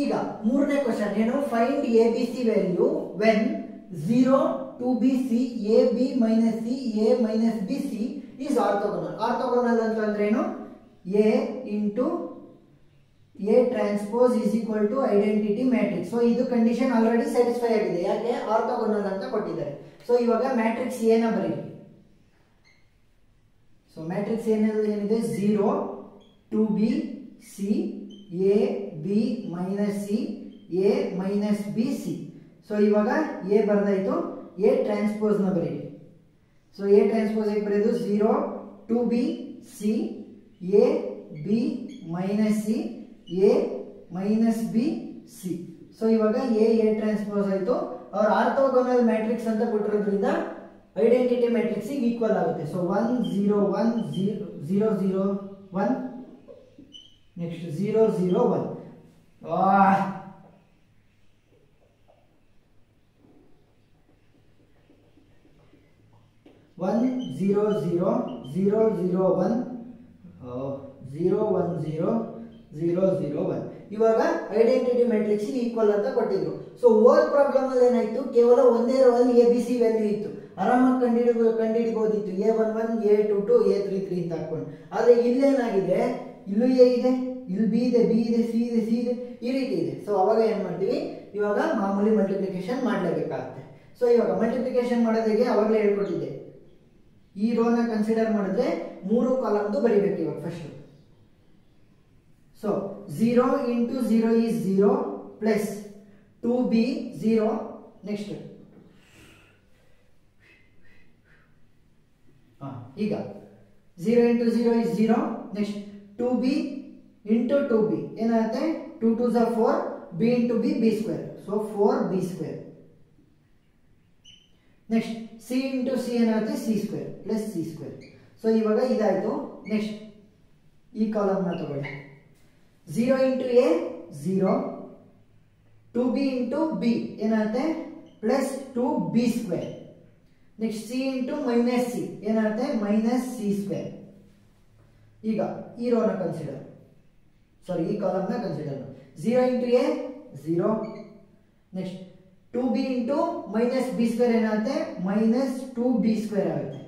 ಈಗ ಮೂರನೇ ಕ್ವಶನ್ ಏನು, find A b c value when 0 2bc ab minus c a minus bc is orthogonal. Orthogonal ಅಂತಂದ್ರೆ ಏನು, a into a transpose is equal to identity matrix. So ಇದು condition already satisfy ಆಗಿದೆ, ಯಾಕೆ orthogonal ಅಂತ ಕೊಟ್ಟಿದ್ದಾರೆ. So ಇವಾಗ matrix A ನ ಬರೀರಿ. ಸೊ ಮ್ಯಾಟ್ರಿಕ್ಸ್ ಏನಿದೆ 0 2b c a b minus c a minus b c. So ಇವಾಗ ಎ ಬರ್ದಾಯ್ತು, ಎ ಟ್ರಾನ್ಸ್ಪೋಸ್ ನ ಬರೀರಿ. ಸೊ ಎ ಟ್ರಾನ್ಸ್ಪೋಸ್ ಹೇಗೆ ಬರೆಯೋದು, 0 2b c a b minus c a minus b c. So ಇವಾಗ A transpose ಆಯ್ತು. ಅವ್ರ orthogonal matrix ಅಂತ ಕೊಟ್ಟಿರೋದ್ರಿಂದ identity matrix equal ಆಗುತ್ತೆ. So 1 0 1 0 0 1 next 0 0 1. 1 0 0 0 0 1 0 1 0 0 0 1. ಇವಾಗ ಐಡೆಂಟಿಟಿ ಮ್ಯಾಟ್ರಿಕ್ಸ್ ಈಕ್ವಲ್ ಅಂತ ಕೊಟ್ಟಿದ್ರು. ಸೊ ಓವರ್ ಪ್ರಾಬ್ಲಮ್ ಅಲ್ಲಿ ಏನಾಯ್ತು, ಕೇವಲ ಒಂದೇ ರೋ ಅಲ್ಲಿ ಎ ಬಿ ಸಿ ವ್ಯಾಲ್ಯೂ ಇತ್ತು, ಆರಾಮಾಗಿ ಕಂಡುಹಿಡಿಬಹುದಿತ್ತು, A11 A22 A33 ಅಂತ ಹಾಕೊಂಡು. ಆದ್ರೆ ಇಲ್ಲೇನಾಗಿದೆ, ಇಲ್ಲೂ ಎ ಇದೆ, ಇಲ್ಲಿ ಬಿ ಇದೆ, ಬಿ ಇದೆ, ಸಿ ಇದೆ, ಸಿ ಇದೆ, ಈ ರೀತಿ ಇದೆ. ಸೊ ಅವಾಗ ಏನ್ ಮಾಡ್ತೀವಿ, ಇವಾಗ ಮಾಮೂಲಿ ಮಲ್ಟಿಪ್ಲಿಕೇಶನ್ ಮಾಡಲೇಬೇಕಾಗುತ್ತೆ. ಸೊ ಇವಾಗ ಮಲ್ಟಿಪ್ಲಿಕೇಶನ್ ಮಾಡೋದಕ್ಕೆ ಅವಾಗಲೇ ಹೇಳ್ಕೊಟ್ಟಿದ್ದೆ, ಈ ರೋನ ಕನ್ಸಿಡರ್ ಮಾಡಿದ್ರೆ 3 ಕಾಲಮ್ದು ಬರಿಬೇಕು ಇವಾಗ first. So 0 into 0 is 0 plus 2b 0 next. ಈಗ 0 into 0 is 0 next 2b into 2b ಏನಾಗುತ್ತೆ, 2 2s are 4 b into b b square. So 4b square. Next c into c ಏನಾಗುತ್ತೆ, c square plus c square. So ಇವಾಗ ಇದಾಯ್ತು. Next ಈ column ನ ತಗೊಳ್ಳಿ, 0 into a 0 2b into b ಏನಾಗುತ್ತೆ plus 2b square. Next c into minus c ಏನಾಗುತ್ತೆ minus c square. ಈಗ ಈ ರೋ ನ ಕನ್ಸಿಡರ್, ಸಾರಿ ಈ ಕಾಲಮ್ ನ consider. 0 into a 0 next 2b into minus b square ಏನಾಗುತ್ತೆ minus 2b square ಆಗುತ್ತೆ.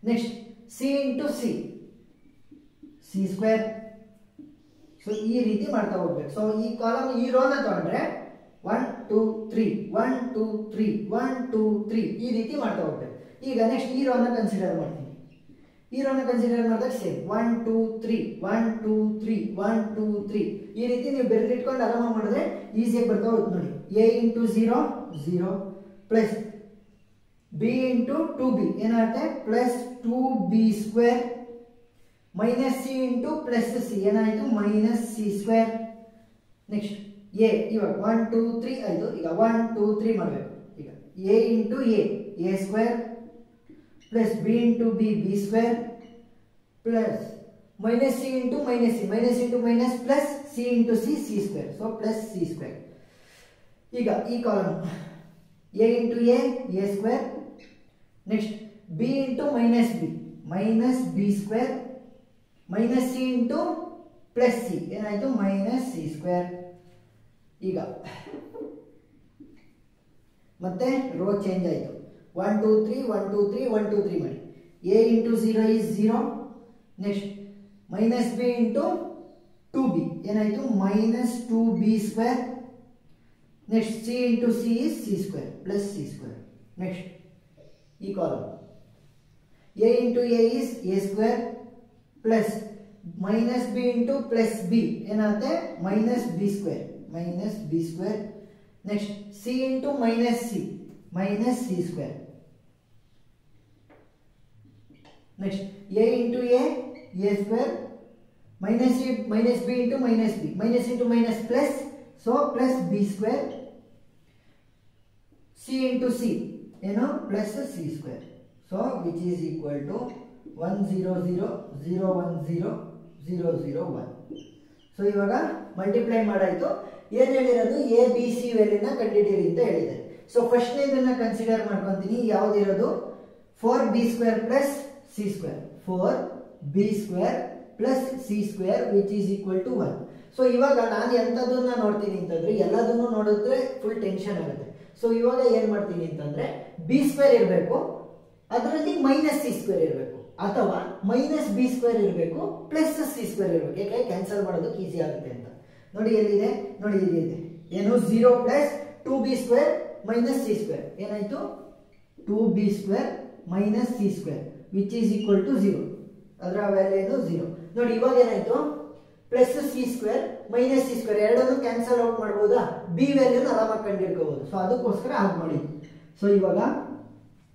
Next c into c c square. So ಈ ರೀತಿ ಮಾಡ್ತಾ ಹೋಗ್ಬೇಕು. ಸೊ ಈ ಕಾಲಮ್ ಈ ರೋ ನ ತಗೊಂಡ್ರೆ 1 2 3 1 2 3 1 2 3 ಈ ರೀತಿ ಮಾಡ್ತಾ ಹೋಗ್ಬೇಕು. ಈಗ ನೆಕ್ಸ್ಟ್ ಈ ರೋ ನ ಕನ್ಸಿಡರ್ ಮಾಡ್ತೀನಿ. ಈ ರೋ ನ ಕನ್ಸಿಡರ್ ಮಾಡಿದಾಗ ಸೇಮ್ 1 2 3 1 2 3 1 2 3 ಈ ರೀತಿ ನೀವು ಬೆರಳಿಟ್ಕೊಂಡು ಆರಾಮ ಮಾಡಿದ್ರೆ ಈಸಿಯಾಗಿ ಬರ್ತಾ ಹೋಗುತ್ತೆ ನೋಡಿ. a into 0 0 plus b into 2b ಏನಾಗುತ್ತೆ plus 2b square minus c into plus c ಏನಾಯಿತು minus c square. Next a ಇವಾಗ 1 2 3 ಆಯಿತು. ಈಗ 1 2 3 ಮಾಡಬೇಕು. ಈಗ A into a square plus B into B B square plus minus c into minus C minus into minus plus C into C C square. So plus c square. ಈಗ ಈ column A into a square next B into minus b square minus c into plus C ಏನಾಯ್ತು minus c square. ಈಗ ಮತ್ತೆ rho change ಆಯಿತು. 1 2 3 1 2 3 1 2 3 ಮಾಡಿ. a into 0 is 0 next minus b into 2b ಏನಾಯಿತು minus 2b square next c into c is c square plus c square. Next ಈ column a into a is a square plus minus b into plus b ಏನಾಗುತ್ತೆ minus b square next c into minus c square. Next a into a square minus b into minus plus so plus b square c into c ಏನು plus c square. So which is equal to 1 0 0 0 1 0 0 0 1. So ಇವಾಗ multiply ಮಾಡಾಯ್ತು. ಏನ್ ಹೇಳಿರೋದು a b c ವ್ಯಾಲ್ಯೂನ ಕಂಡುಹಿಡಿಯಿರಿ ಅಂತ ಹೇಳಿದ್ದಾರೆ. So first ಇದನ್ನ ಕನ್ಸಿಡರ್ ಮಾಡ್ಕೊಂತೀನಿ. ಯಾವ್ದಿರೋದು 4b square plus c square 4b square plus c square which is equal to 1. So ಇವಾಗ ನಾನು ಎಂಥದನ್ನ ನೋಡ್ತೀನಿ ಅಂತಂದ್ರೆ ಎಲ್ಲದನ್ನು ನೋಡಿದ್ರೆ ಫುಲ್ ಟೆನ್ಷನ್ ಆಗುತ್ತೆ. ಸೊ ಇವಾಗ ಏನ್ ಮಾಡ್ತೀನಿ ಅಂತಂದ್ರೆ ಬಿ ಸ್ಕ್ವೇರ್ ಇರಬೇಕು, ಅದರಲ್ಲಿ ಮೈನಸ್ ಸಿ ಸ್ಕ್ವೇರ್ ಇರಬೇಕು, ಅಥವಾ ಮೈನಸ್ ಬಿ ಸ್ಕ್ವೇರ್ ಇರಬೇಕು ಪ್ಲಸ್ ಸಿ ಸ್ಕ್ವೇರ್ ಇರಬೇಕು. ಯಾಕೆ ಕ್ಯಾನ್ಸಲ್ ಮಾಡೋದಕ್ಕೆ ಈಸಿ ಆಗುತ್ತೆ ಅಂತ. ನೋಡಿ ಎಲ್ಲಿದೆ, ನೋಡಿ ಇಲ್ಲಿದೆ. ಏನು 0 plus 2b square minus c square ಏನಾಯ್ತು 2b square minus c square which is equal to 0. ಅದರ ವ್ಯಾಲ್ಯೂ ಏನು 0. ನೋಡಿ ಇವಾಗ ಏನಾಯ್ತು plus c square minus c square ಎರಡನ್ನು ಕ್ಯಾನ್ಸಲ್ ಔಟ್ ಮಾಡ್ಬೋದಾ, ಬಿ ವ್ಯಾಲ್ಯೂನ ಆರಾಮಾಗಿ ಕಂಡುಹಿಡ್ಕೋಬಹುದು. ಸೊ ಅದಕ್ಕೋಸ್ಕರ ಆಡ್ ಮಾಡಿ. ಸೊ ಇವಾಗ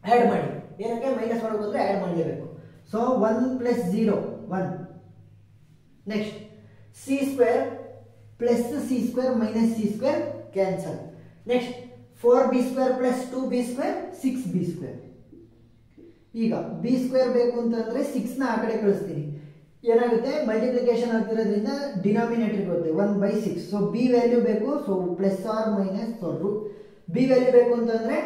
ಆಡ್ ಮಾಡಿ, ಏನಕ್ಕೆ ಮೈನಸ್ ಮಾಡೋದು ಅಂದ್ರೆ ಆಡ್ ಮಾಡಲೇಬೇಕು. So 1 plus 0 1. Next c square plus c square minus c square cancel. Next 4b square plus 2b square 6b square. ಈಗ ಬಿ ಸ್ಕ್ವೇರ್ ಬೇಕು ಅಂತಂದ್ರೆ 6 ನ ಆ ಕಡೆ ಕಳಿಸ್ತೀನಿ, ಏನಾಗುತ್ತೆ ಮಲ್ಟಿಪ್ಲಿಕೇಶನ್ ಆಗ್ತಿರೋದ್ರಿಂದ ಡಿನಾಮಿನೇಟರ್ ಬರುತ್ತೆ 1/6. ಸೊ ಬಿ ವ್ಯಾಲ್ಯೂ ಬೇಕು, so plus or minus b value ಬೇಕು ಅಂತಂದ್ರೆ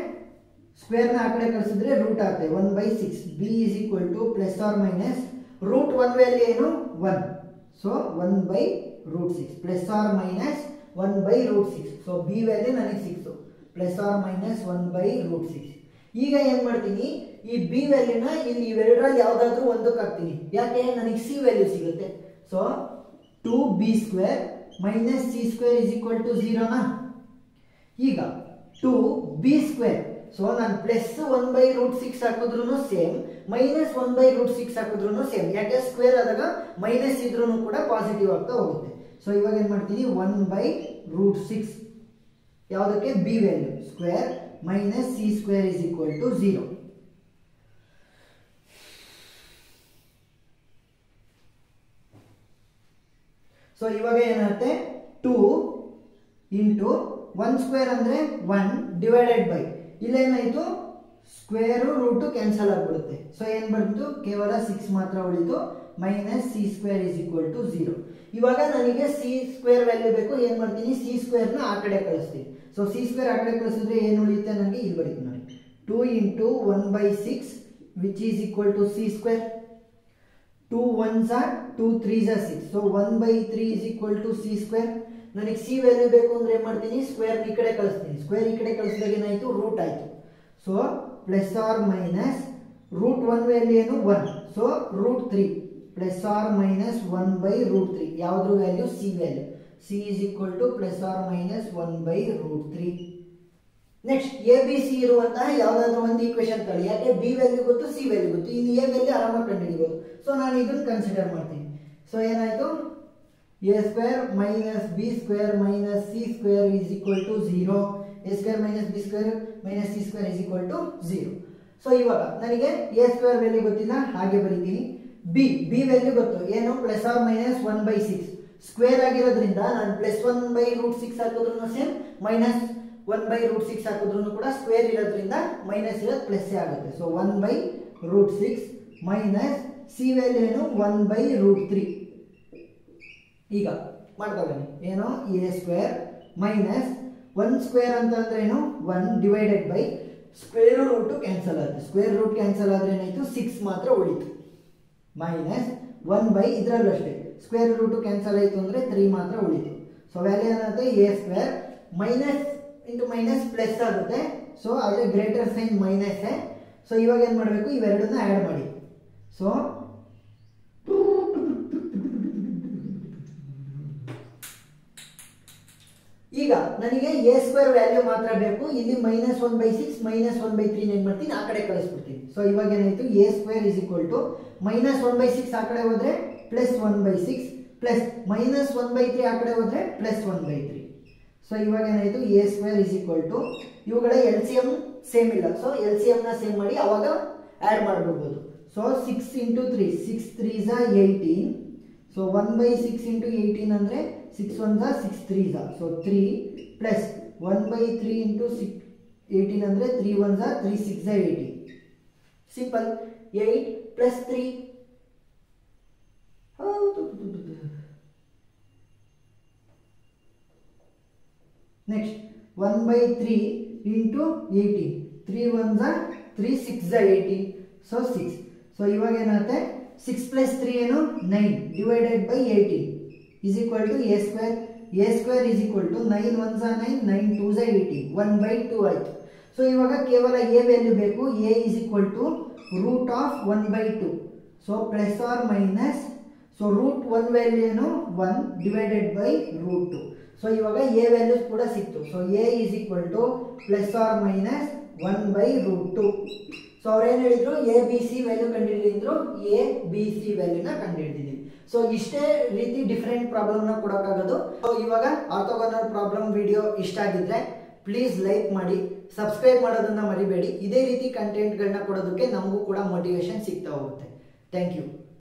ಸ್ಕ್ವೇರ್ ನ ಆ ಕಡೆ ಕಳಿಸಿದ್ರೆ ರೂಟ್ ಆಗುತ್ತೆ 1/6. B is equal to plus or minus root 1 value ಏನು 1. So 1/√6 plus or minus 1/√6. So b value ನನಗೆ 6 ಪ್ಲಸ್ ಆರ್ ಮೈನಸ್ 1/√6. ಈಗ ಏನ್ ಮಾಡ್ತೀನಿ, ಈ ಬಿ ವ್ಯಾಲ್ಯೂನ ಇಲ್ಲಿ ಇವೆರಡರಲ್ಲಿ ಯಾವ್ದಾದ್ರು ಒಂದಕ್ಕೆ ಹಾಕ್ತೀನಿ. ಯಾಕೆ ನನಗೆ ಸಿ ವ್ಯಾಲ್ಯೂ ಸಿಗುತ್ತೆ. So 2b square minus c square is equal to 0ನಾ. ಈಗ 2b ಸ್ಕ್ವೇರ್, ಸೊ ನಾನು ಪ್ಲಸ್ 1/√6 ಹಾಕಿದ್ರು ಸೇಮ್, ಮೈನಸ್ 1/√6 ಹಾಕಿದ್ರು ಸೇಮ್. ಯಾಕೆ ಸ್ಕ್ವೇರ್ ಆದಾಗ ಮೈನಸ್ ಇದ್ರೂ ಕೂಡ ಪಾಸಿಟಿವ್ ಆಗ್ತಾ ಹೋಗುತ್ತೆ. ಸೊ ಇವಾಗ ಏನ್ ಮಾಡ್ತೀನಿ 1/√6 ಯಾವುದಕ್ಕೆ b value square minus c square is equal to 0. So ಇವಾಗ ಏನಾಗುತ್ತೆ 2 ಇಂಟು 1 ಸ್ಕ್ವೇರ್ ಅಂದ್ರೆ 1 ಡಿವೈಡೆಡ್ ಬೈ, ಇಲ್ಲೇನಾಯ್ತು ಸ್ಕ್ವೇರ್ ರೂಟ್ ಕ್ಯಾನ್ಸಲ್ ಆಗ್ಬಿಡುತ್ತೆ. ಸೊ ಏನ್ ಬಂತು ಕೇವಲ 6 ಮಾತ್ರ ಉಳಿತು minus c square is equal to 0. ಇವಾಗ ನನಗೆ ಸಿ ಸ್ಕ್ವೇರ್ ವ್ಯಾಲ್ಯೂ ಬೇಕು, ಏನ್ ಮಾಡ್ತೀನಿ ಸಿ ಸ್ಕ್ವೇರ್ ನ ಆ ಕಡೆ ಕಳಿಸ್ತೀನಿ. ಸೊ ಸಿ ಸ್ಕ್ವೇರ್ ಆ ಕಡೆ ಕಳಿಸಿದ್ರೆ ಏನು ಉಳಿಯುತ್ತೆ ನನಗೆ ಇಲ್ಲಿ ಬರೀತೀನಿ ನೋಡಿ 2 into 1/6 which is equal to c square. 2 1s are 2 3s are 6. So 1/3 is equal to c square. ನನಗೆ ಸಿ ವ್ಯಾಲ್ಯೂ ಬೇಕು ಅಂದ್ರೆ ಏನ್ ಮಾಡ್ತೀನಿ ಸ್ಕ್ವೇರ್ ಈ ಕಡೆ ಕಳಿಸ್ತೀನಿ. ಸ್ಕ್ವೇರ್ ಈ ಕಡೆ ಕಳಿಸಿದಾಗ ಏನಾಯ್ತು ರೂಟ್ ಆಯ್ತು. So plus or minus root 1 value ಏನು 1. So root 3 plus or minus 1/√3 ಯಾವ್ದ್ರ value c value. C is equal to plus or minus 1/√3. Next a b c ಇರುವಂತಹ ಯಾವ್ದಾದ್ರು ಒಂದು ಈಕ್ವೇಶನ್ ತಗೊಳ್ಳಿ. ಯಾಕೆ ಬಿ ವ್ಯಾಲ್ಯೂ ಗೊತ್ತು ಸಿ ವ್ಯಾಲ್ಯೂ ಗೊತ್ತು, ಇನ್ನು ಎ ವ್ಯಾಲ್ಯೂ ಆರಾಮಾಗಿ ಕಂಡುಹಿಡಿಬಹುದು. ಸೊ ನಾನು ಇದನ್ನ ಕನ್ಸಿಡರ್ ಮಾಡ್ತೀನಿ. ಸೊ ಏನಾಯ್ತು a square minus b square minus c square is equal to 0. A square minus b square minus c square is equal to 0. So ಇವಾಗ ನನಗೆ ಎ ಸ್ಕ್ವೇರ್ ವ್ಯಾಲ್ಯೂ ಗೊತ್ತಿಲ್ಲ, ಹಾಗೆ ಬರೀತೀನಿ. ಬಿ ವ್ಯಾಲ್ಯೂ ಗೊತ್ತು ಏನು ಪ್ಲಸ್ ಆರ್ ಮೈನಸ್ 1/6. ಸ್ಕ್ವೇರ್ ಆಗಿರೋದ್ರಿಂದ ನಾನು plus 1/√6 ಹಾಕಿದ್ರು ಸೇಮ್, ಮೈನಸ್ 1/√6 ಹಾಕಿದ್ರು ಕೂಡ ಸ್ಕ್ವೇರ್ ಇರೋದ್ರಿಂದ ಮೈನಸ್ ಇರೋದು ಪ್ಲಸ್ ಆಗುತ್ತೆ. ಸೊ 1/√6 ಮೈನಸ್ ಸಿ ವ್ಯಾಲ್ಯೂ ಏನು 1/√3. ಈಗ ಮಾಡ್ತಾ ಬನ್ನಿ, ಏನು ಎ ಸ್ಕ್ವೇರ್ ಮೈನಸ್ 1 ಸ್ಕ್ವೇರ್ ಅಂತಂದ್ರೆ ಏನು 1 divided by square root cancel ಆಗುತ್ತೆ. ಸ್ಕ್ವೇರ್ ರೂಟ್ ಕ್ಯಾನ್ಸಲ್ ಆದ್ರೆ ಏನಾಯ್ತು 6 ಮಾತ್ರ ಉಳಿತು ಮೈನಸ್ 1 ಇದ್ರಲ್ಲೂ ಅಷ್ಟೇ ಸ್ಕ್ವೇರ್ ರೂಟ್ ಕ್ಯಾನ್ಸಲ್ ಆಯ್ತು ಅಂದ್ರೆ 3 ಮಾತ್ರ ಉಳಿತು. ಸೊ ವ್ಯಾಲ್ಯೂ ಏನಾಗುತ್ತೆ A square minus into minus plus ಆಗುತ್ತೆ. ಸೊ ಆದ್ರೆ ಗ್ರೇಟರ್ ಸೈನ್ ಮೈನಸ್. ಸೊ ಇವಾಗ ಏನ್ ಮಾಡಬೇಕು ಇವೆರಡನ್ನ ಆಡ್ ಮಾಡಿ. ಸೊ ಈಗ ನನಗೆ ಎ ಸ್ಕ್ವೇರ್ ವ್ಯಾಲ್ಯೂ ಮಾತ್ರ ಬೇಕು. ಇಲ್ಲಿ ಮೈನಸ್ 1/6 ಮೈನಸ್ 1/3 ಏನ್ ಮಾಡ್ತೀನಿ ಆ ಕಡೆ ಕಳಿಸ್ಬಿಡ್ತೀನಿ. ಸೊ ಇವಾಗ ಏನಾಯ್ತು a square is equal to minus 1/6 ಆ ಕಡೆ ಹೋದ್ರೆ ಪ್ಲಸ್ 1/6 ಪ್ಲಸ್ ಮೈನಸ್ 1/3 ಆ ಕಡೆ ಹೋದ್ರೆ ಪ್ಲಸ್ 1/3. ಸೊ ಇವಾಗ ಏನಾಯ್ತು a square is equal to ಇವುಗಳ ಎಲ್ ಸಿ ಎಂ ಸೇಮ್ ಇಲ್ಲ. ಸೊ ಎಲ್ ಸಿ ಎಂ ನ ಸೇಮ್ ಮಾಡಿ ಅವಾಗ ಆಡ್ ಮಾಡ್ಬಿಡ್ಬೋದು. So 6 into 3 6 3s are 18. So 1/6 into 18 ಅಂದ್ರೆ 6 1s are 6 3s are. So 3 plus 1/3 into 18 ಅಂದ್ರೆ 3 1s are 3 6s are 18. Simple. 8 plus 3 next 1/3 into 18 3 1s are 3 6s are 18. So 6. So ಇವಾಗ ಏನಾಗುತ್ತೆ 6 plus 3 ಏನು 9 divided by 18 is equal to a square. A square is equal to 9 1s are 9, 9 2s are 18, 1/2 ಆಯ್ತು. So ಇವಾಗ ಕೇವಲ a value ಬೇಕು. a is equal to root of 1/2. So plus or minus, so root 1 value ಏನು 1 divided by root 2. So ಇವಾಗ a value ಕೂಡ ಸಿಕ್ತು. So a is equal to plus or minus 1/√2. So ಅವ್ರೇನು ಹೇಳಿದ್ರು, a b c value ಕಂಡುಹಿಡಿದ್ರು, a b c ವ್ಯಾಲ್ಯೂನ ಕಂಡುಹಿಡಿದಿದ್ದೀವಿ. So ಇಷ್ಟೇ ರೀತಿ ಡಿಫ್ರೆಂಟ್ ಪ್ರಾಬ್ಲಮ್ನ ಕೊಡೋಕ್ಕಾಗೋದು. ಸೊ ಇವಾಗ ಆರ್ಥೋಗೋನಲ್ ಪ್ರಾಬ್ಲಮ್ ವಿಡಿಯೋ ಇಷ್ಟ ಆಗಿದ್ರೆ ಪ್ಲೀಸ್ ಲೈಕ್ ಮಾಡಿ, ಸಬ್ಸ್ಕ್ರೈಬ್ ಮಾಡೋದನ್ನ ಮರಿಬೇಡಿ. ಇದೇ ರೀತಿ ಕಂಟೆಂಟ್ಗಳನ್ನ ಕೊಡೋದಕ್ಕೆ ನಮಗೂ ಕೂಡ ಮೋಟಿವೇಶನ್ ಸಿಗ್ತಾ ಹೋಗುತ್ತೆ. Thank you.